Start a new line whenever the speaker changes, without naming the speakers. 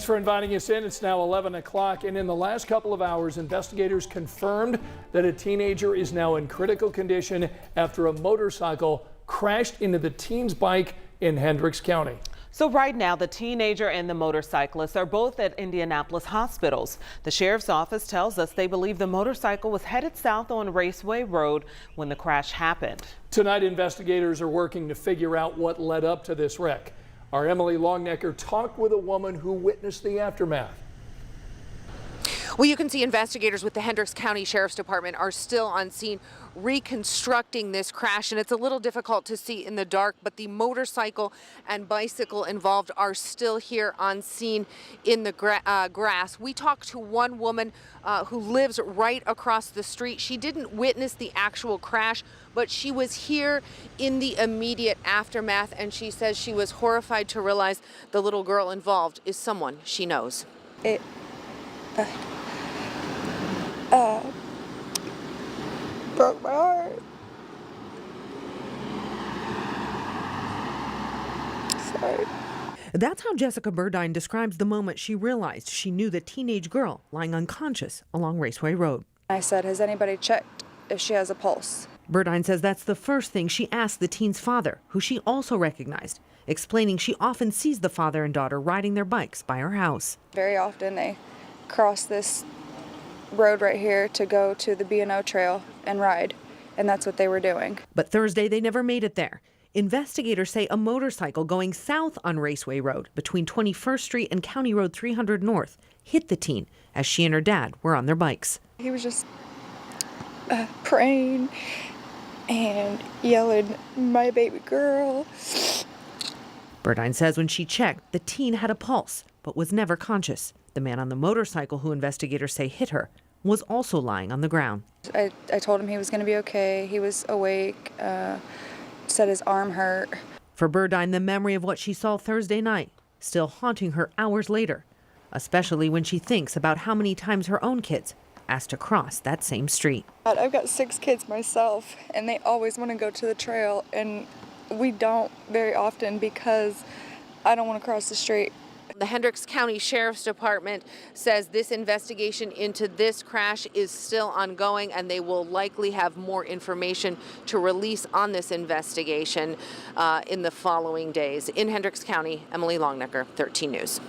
Thanks for inviting us in. It's now 11 o'clock, and in the last couple of hours, investigators confirmed that a teenager is now in critical condition after a motorcycle crashed into the teen's bike in Hendricks County.
So right now, the teenager and the motorcyclist are both at Indianapolis hospitals. The sheriff's office tells us they believe the motorcycle was headed south on Raceway Road when the crash happened. Tonight, investigators are working to figure out what led up to this wreck. Our Emily Longnecker talked with a woman who witnessed the aftermath.
Well, you can see investigators with the Hendricks County Sheriff's Department are still on scene reconstructing this crash, and it's a little difficult to see in the dark, but the motorcycle and bicycle involved are still here on scene in the grass. We talked to one woman who lives right across the street. She didn't witness the actual crash, but she was here in the immediate aftermath, and she says she was horrified to realize the little girl involved is someone she knows.
It broke my heart. Sorry.
That's how Jessica Burdine describes the moment she realized she knew the teenage girl lying unconscious along Raceway Road.
I said, has anybody checked if she has a pulse?
Burdine says that's the first thing she asked the teen's father, who she also recognized, explaining she often sees the father and daughter riding their bikes by her house.
Very often they cross this road right here to go to the B&O trail and ride, and that's what they were doing.
But Thursday they never made it there. Investigators say a motorcycle going south on Raceway Road between 21st Street and County Road 300 North hit the teen as she and her dad were on their bikes.
He was just praying and yelling, "My baby girl."
Burdine says when she checked, the teen had a pulse but was never conscious. The man on the motorcycle who investigators say hit her was also lying on the ground.
I told him he was going to be okay. He was awake, said his arm hurt.
For Burdine, the memory of what she saw Thursday night still haunting her hours later, especially when she thinks about how many times her own kids asked to cross that same street.
I've got 6 kids myself, and they always want to go to the trail, and we don't very often because I don't want to cross the street.
The Hendricks County Sheriff's Department says this investigation into this crash is still ongoing, and they will likely have more information to release on this investigation in the following days. In Hendricks County, Emily Longnecker, 13 News.